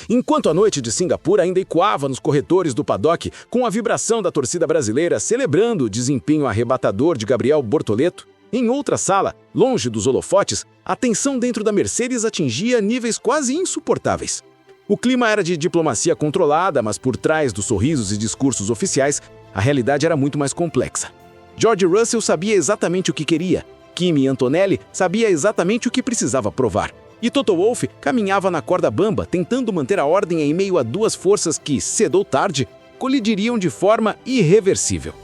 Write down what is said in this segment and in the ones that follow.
Enquanto a noite de Singapura ainda ecoava nos corredores do paddock com a vibração da torcida brasileira celebrando o desempenho arrebatador de Gabriel Bortoleto, em outra sala, longe dos holofotes, a tensão dentro da Mercedes atingia níveis quase insuportáveis. O clima era de diplomacia controlada, mas por trás dos sorrisos e discursos oficiais, a realidade era muito mais complexa. George Russell sabia exatamente o que queria, Kimi Antonelli sabia exatamente o que precisava provar. E Toto Wolff caminhava na corda bamba, tentando manter a ordem em meio a duas forças que, cedo ou tarde, colidiriam de forma irreversível.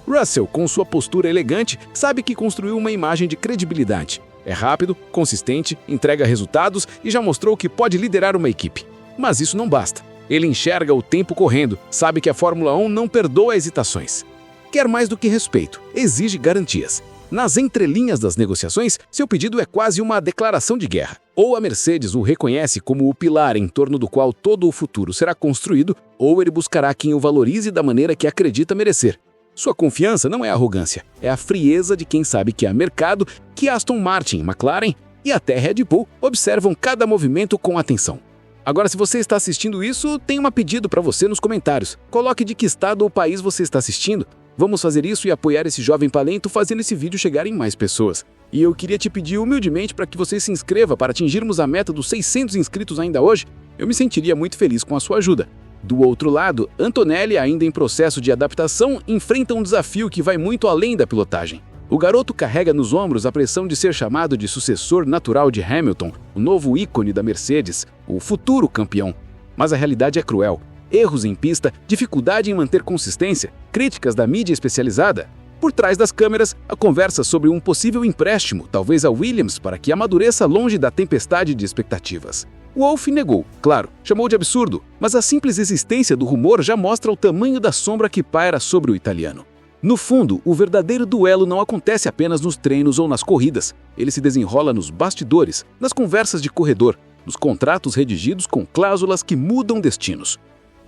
Russell, com sua postura elegante, sabe que construiu uma imagem de credibilidade. É rápido, consistente, entrega resultados e já mostrou que pode liderar uma equipe. Mas isso não basta. Ele enxerga o tempo correndo, sabe que a Fórmula 1 não perdoa hesitações. Quer mais do que respeito, exige garantias. Nas entrelinhas das negociações, seu pedido é quase uma declaração de guerra. Ou a Mercedes o reconhece como o pilar em torno do qual todo o futuro será construído, ou ele buscará quem o valorize da maneira que acredita merecer. Sua confiança não é arrogância, é a frieza de quem sabe que há mercado, que Aston Martin, McLaren e até Red Bull observam cada movimento com atenção. Agora, se você está assistindo isso, tem um pedido para você nos comentários. Coloque de que estado ou país você está assistindo. Vamos fazer isso e apoiar esse jovem talento fazendo esse vídeo chegar em mais pessoas. E eu queria te pedir humildemente para que você se inscreva para atingirmos a meta dos 600 inscritos ainda hoje. Eu me sentiria muito feliz com a sua ajuda. Do outro lado, Antonelli, ainda em processo de adaptação, enfrenta um desafio que vai muito além da pilotagem. O garoto carrega nos ombros a pressão de ser chamado de sucessor natural de Hamilton, o novo ícone da Mercedes, o futuro campeão. Mas a realidade é cruel. Erros em pista, dificuldade em manter consistência, críticas da mídia especializada. Por trás das câmeras, a conversa sobre um possível empréstimo, talvez a Williams, para que amadureça longe da tempestade de expectativas. Wolff negou, claro, chamou de absurdo, mas a simples existência do rumor já mostra o tamanho da sombra que paira sobre o italiano. No fundo, o verdadeiro duelo não acontece apenas nos treinos ou nas corridas. Ele se desenrola nos bastidores, nas conversas de corredor, nos contratos redigidos com cláusulas que mudam destinos.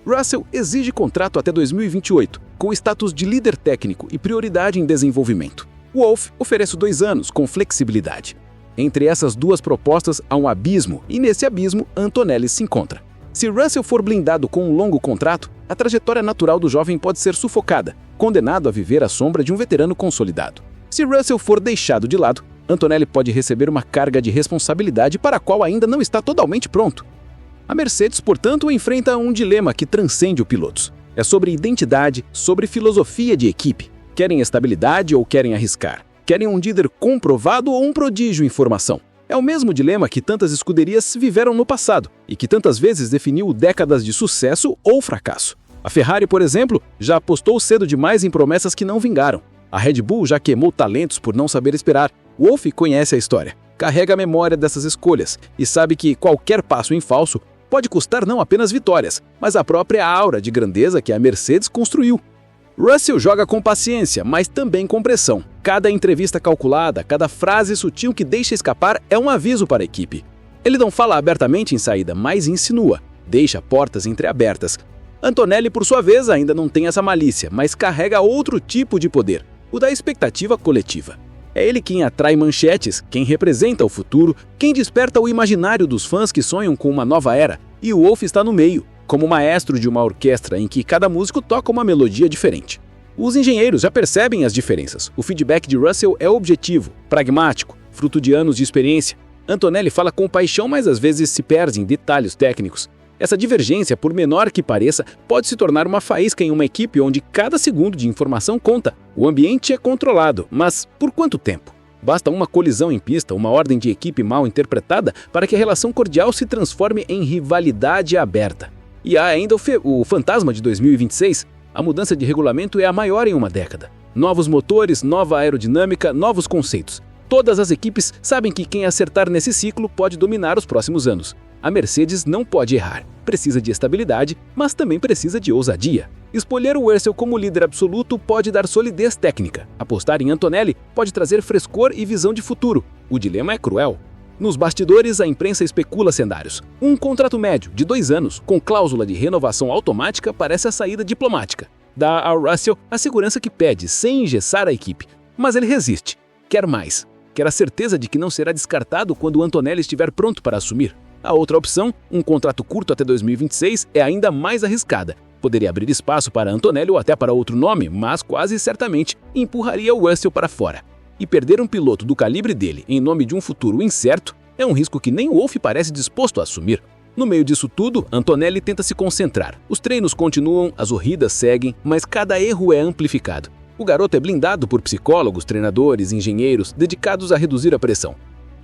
Russell exige contrato até 2028, com status de líder técnico e prioridade em desenvolvimento. Wolff oferece 2 anos, com flexibilidade. Entre essas duas propostas há um abismo, e nesse abismo Antonelli se encontra. Se Russell for blindado com um longo contrato, a trajetória natural do jovem pode ser sufocada, condenado a viver à sombra de um veterano consolidado. Se Russell for deixado de lado, Antonelli pode receber uma carga de responsabilidade para a qual ainda não está totalmente pronto. A Mercedes, portanto, enfrenta um dilema que transcende os pilotos. É sobre identidade, sobre filosofia de equipe. Querem estabilidade ou querem arriscar? Querem um líder comprovado ou um prodígio em formação? É o mesmo dilema que tantas escuderias viveram no passado e que tantas vezes definiu décadas de sucesso ou fracasso. A Ferrari, por exemplo, já apostou cedo demais em promessas que não vingaram. A Red Bull já queimou talentos por não saber esperar. Wolff conhece a história, carrega a memória dessas escolhas e sabe que qualquer passo em falso pode custar não apenas vitórias, mas a própria aura de grandeza que a Mercedes construiu. Russell joga com paciência, mas também com pressão. Cada entrevista calculada, cada frase sutil que deixa escapar é um aviso para a equipe. Ele não fala abertamente em saída, mas insinua, deixa portas entreabertas. Antonelli, por sua vez, ainda não tem essa malícia, mas carrega outro tipo de poder, o da expectativa coletiva. É ele quem atrai manchetes, quem representa o futuro, quem desperta o imaginário dos fãs que sonham com uma nova era, e o Wolff está no meio, como maestro de uma orquestra em que cada músico toca uma melodia diferente. Os engenheiros já percebem as diferenças. O feedback de Russell é objetivo, pragmático, fruto de anos de experiência. Antonelli fala com paixão, mas às vezes se perde em detalhes técnicos. Essa divergência, por menor que pareça, pode se tornar uma faísca em uma equipe onde cada segundo de informação conta. O ambiente é controlado, mas por quanto tempo? Basta uma colisão em pista, uma ordem de equipe mal interpretada para que a relação cordial se transforme em rivalidade aberta. E há ainda o fantasma de 2026. A mudança de regulamento é a maior em uma década. Novos motores, nova aerodinâmica, novos conceitos. Todas as equipes sabem que quem acertar nesse ciclo pode dominar os próximos anos. A Mercedes não pode errar. Precisa de estabilidade, mas também precisa de ousadia. Escolher o Russell como líder absoluto pode dar solidez técnica. Apostar em Antonelli pode trazer frescor e visão de futuro. O dilema é cruel. Nos bastidores, a imprensa especula cenários. Um contrato médio de 2 anos, com cláusula de renovação automática, parece a saída diplomática. Dá ao Russell a segurança que pede, sem engessar a equipe. Mas ele resiste. Quer mais. Quer a certeza de que não será descartado quando Antonelli estiver pronto para assumir. A outra opção, um contrato curto até 2026, é ainda mais arriscada. Poderia abrir espaço para Antonelli ou até para outro nome, mas quase certamente empurraria o Russell para fora. E perder um piloto do calibre dele em nome de um futuro incerto é um risco que nem o Wolff parece disposto a assumir. No meio disso tudo, Antonelli tenta se concentrar. Os treinos continuam, as corridas seguem, mas cada erro é amplificado. O garoto é blindado por psicólogos, treinadores, engenheiros, dedicados a reduzir a pressão.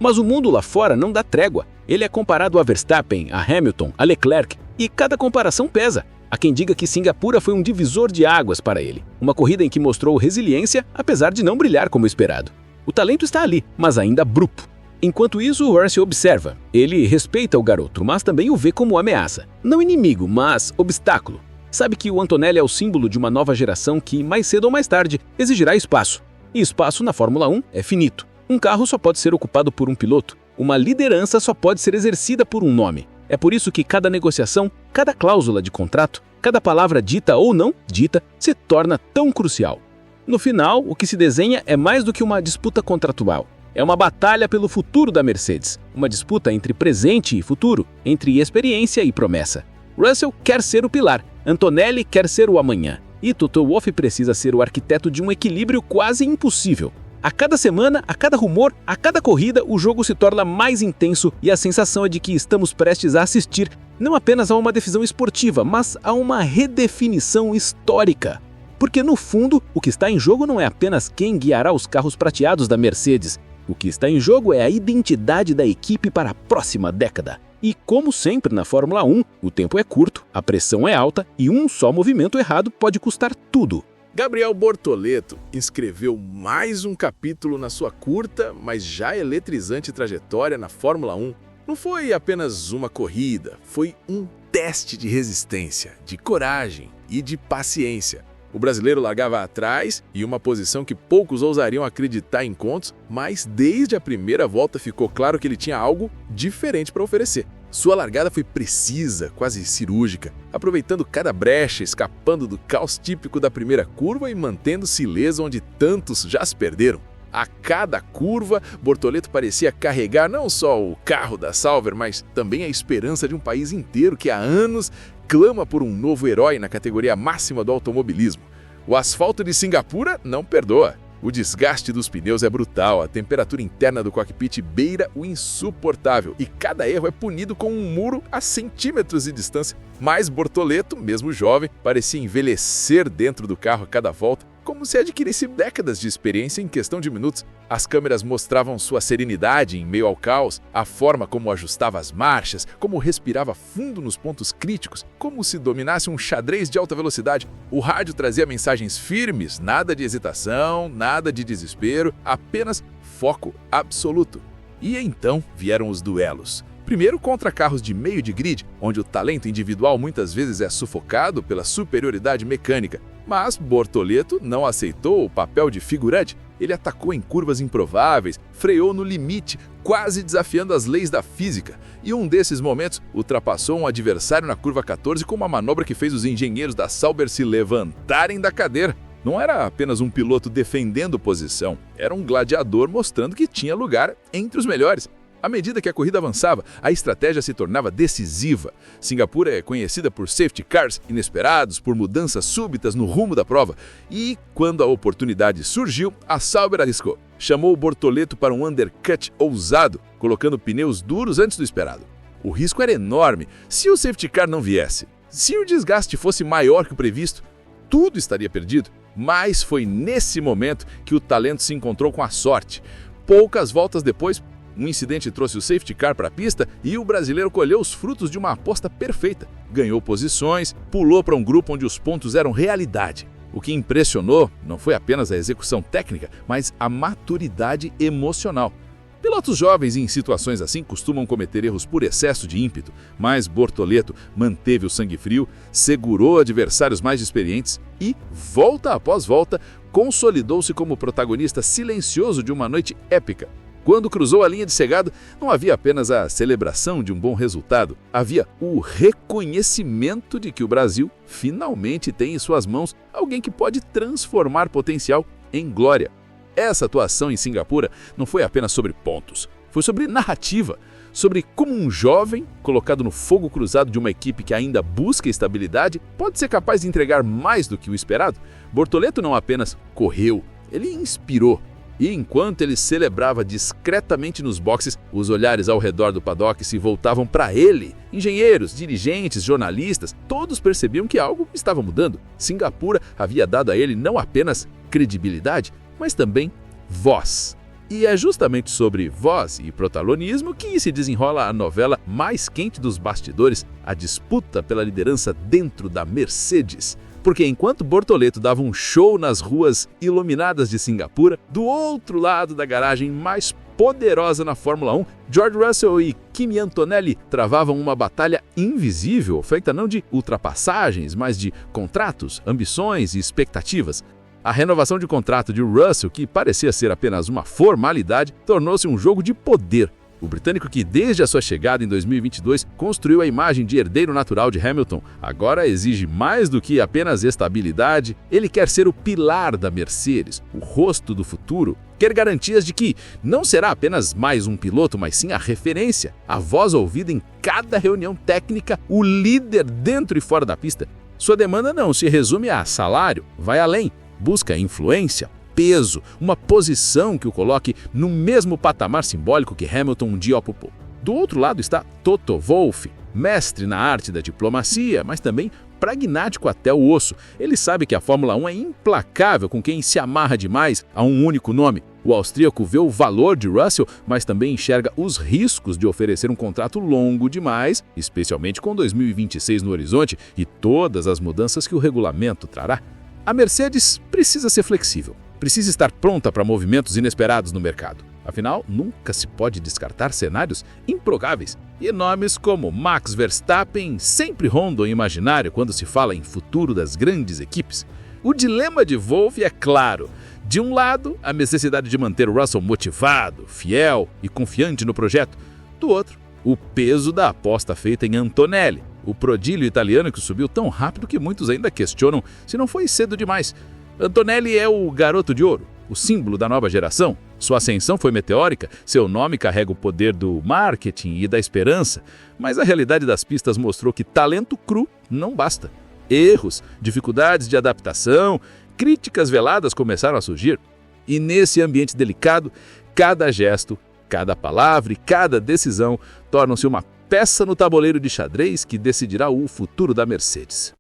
Mas o mundo lá fora não dá trégua. Ele é comparado a Verstappen, a Hamilton, a Leclerc, e cada comparação pesa. Há quem diga que Singapura foi um divisor de águas para ele. Uma corrida em que mostrou resiliência, apesar de não brilhar como esperado. O talento está ali, mas ainda bruto. Enquanto isso, o Russell observa. Ele respeita o garoto, mas também o vê como ameaça. Não inimigo, mas obstáculo. Sabe que o Antonelli é o símbolo de uma nova geração que, mais cedo ou mais tarde, exigirá espaço. E espaço na Fórmula 1 é finito. Um carro só pode ser ocupado por um piloto. Uma liderança só pode ser exercida por um nome. É por isso que cada negociação, cada cláusula de contrato, cada palavra dita ou não dita, se torna tão crucial. No final, o que se desenha é mais do que uma disputa contratual. É uma batalha pelo futuro da Mercedes. Uma disputa entre presente e futuro, entre experiência e promessa. Russell quer ser o pilar, Antonelli quer ser o amanhã. E Toto Wolff precisa ser o arquiteto de um equilíbrio quase impossível. A cada semana, a cada rumor, a cada corrida, o jogo se torna mais intenso e a sensação é de que estamos prestes a assistir não apenas a uma decisão esportiva, mas a uma redefinição histórica. Porque no fundo, o que está em jogo não é apenas quem guiará os carros prateados da Mercedes. O que está em jogo é a identidade da equipe para a próxima década. E como sempre na Fórmula 1, o tempo é curto, a pressão é alta e um só movimento errado pode custar tudo. Gabriel Bortoleto escreveu mais um capítulo na sua curta, mas já eletrizante trajetória na Fórmula 1. Não foi apenas uma corrida, foi um teste de resistência, de coragem e de paciência. O brasileiro largava atrás e uma posição que poucos ousariam acreditar em contos, mas desde a primeira volta ficou claro que ele tinha algo diferente para oferecer. Sua largada foi precisa, quase cirúrgica, aproveitando cada brecha, escapando do caos típico da primeira curva e mantendo-se ileso onde tantos já se perderam. A cada curva, Bortoleto parecia carregar não só o carro da Sauber, mas também a esperança de um país inteiro que há anos clama por um novo herói na categoria máxima do automobilismo. O asfalto de Singapura não perdoa. O desgaste dos pneus é brutal, a temperatura interna do cockpit beira o insuportável e cada erro é punido com um muro a centímetros de distância. Mas Bortoleto, mesmo jovem, parecia envelhecer dentro do carro a cada volta, como se adquirisse décadas de experiência em questão de minutos. As câmeras mostravam sua serenidade em meio ao caos, a forma como ajustava as marchas, como respirava fundo nos pontos críticos, como se dominasse um xadrez de alta velocidade. O rádio trazia mensagens firmes, nada de hesitação, nada de desespero, apenas foco absoluto. E então vieram os duelos. Primeiro contra carros de meio de grid, onde o talento individual muitas vezes é sufocado pela superioridade mecânica. Mas Bortoleto não aceitou o papel de figurante. Ele atacou em curvas improváveis, freou no limite, quase desafiando as leis da física. E um desses momentos ultrapassou um adversário na curva 14 com uma manobra que fez os engenheiros da Sauber se levantarem da cadeira. Não era apenas um piloto defendendo posição, era um gladiador mostrando que tinha lugar entre os melhores. À medida que a corrida avançava, a estratégia se tornava decisiva. Singapura é conhecida por safety cars inesperados, por mudanças súbitas no rumo da prova. E, quando a oportunidade surgiu, a Sauber arriscou. Chamou o Bortoleto para um undercut ousado, colocando pneus duros antes do esperado. O risco era enorme se o safety car não viesse. Se o desgaste fosse maior que o previsto, tudo estaria perdido. Mas foi nesse momento que o talento se encontrou com a sorte. Poucas voltas depois, um incidente trouxe o safety car para a pista e o brasileiro colheu os frutos de uma aposta perfeita. Ganhou posições, pulou para um grupo onde os pontos eram realidade. O que impressionou não foi apenas a execução técnica, mas a maturidade emocional. Pilotos jovens em situações assim costumam cometer erros por excesso de ímpeto, mas Bortoleto manteve o sangue frio, segurou adversários mais experientes e, volta após volta, consolidou-se como protagonista silencioso de uma noite épica. Quando cruzou a linha de chegada, não havia apenas a celebração de um bom resultado, havia o reconhecimento de que o Brasil finalmente tem em suas mãos alguém que pode transformar potencial em glória. Essa atuação em Singapura não foi apenas sobre pontos, foi sobre narrativa, sobre como um jovem, colocado no fogo cruzado de uma equipe que ainda busca estabilidade, pode ser capaz de entregar mais do que o esperado. Bortoleto não apenas correu, ele inspirou. E enquanto ele celebrava discretamente nos boxes, os olhares ao redor do paddock se voltavam para ele. Engenheiros, dirigentes, jornalistas, todos percebiam que algo estava mudando. Singapura havia dado a ele não apenas credibilidade, mas também voz. E é justamente sobre voz e protagonismo que se desenrola a novela mais quente dos bastidores, a disputa pela liderança dentro da Mercedes. Porque enquanto Bortoleto dava um show nas ruas iluminadas de Singapura, do outro lado da garagem mais poderosa na Fórmula 1, George Russell e Kimi Antonelli travavam uma batalha invisível, feita não de ultrapassagens, mas de contratos, ambições e expectativas. A renovação de contrato de Russell, que parecia ser apenas uma formalidade, tornou-se um jogo de poder. O britânico, que desde a sua chegada em 2022 construiu a imagem de herdeiro natural de Hamilton, agora exige mais do que apenas estabilidade. Ele quer ser o pilar da Mercedes, o rosto do futuro. Quer garantias de que não será apenas mais um piloto, mas sim a referência, a voz ouvida em cada reunião técnica, o líder dentro e fora da pista. Sua demanda não se resume a salário, vai além. Busca influência, peso, uma posição que o coloque no mesmo patamar simbólico que Hamilton um dia ocupou. Do outro lado está Toto Wolff, mestre na arte da diplomacia, mas também pragmático até o osso. Ele sabe que a Fórmula 1 é implacável com quem se amarra demais a um único nome. O austríaco vê o valor de Russell, mas também enxerga os riscos de oferecer um contrato longo demais, especialmente com 2026 no horizonte e todas as mudanças que o regulamento trará. A Mercedes precisa ser flexível, precisa estar pronta para movimentos inesperados no mercado. Afinal, nunca se pode descartar cenários improváveis. E nomes como Max Verstappen sempre rondam o imaginário quando se fala em futuro das grandes equipes. O dilema de Wolff é claro. De um lado, a necessidade de manter Russell motivado, fiel e confiante no projeto. Do outro, o peso da aposta feita em Antonelli, o prodígio italiano que subiu tão rápido que muitos ainda questionam se não foi cedo demais. Antonelli é o garoto de ouro, o símbolo da nova geração. Sua ascensão foi meteórica, seu nome carrega o poder do marketing e da esperança, mas a realidade das pistas mostrou que talento cru não basta. Erros, dificuldades de adaptação, críticas veladas começaram a surgir. E nesse ambiente delicado, cada gesto, cada palavra e cada decisão tornam-se uma peça no tabuleiro de xadrez que decidirá o futuro da Mercedes.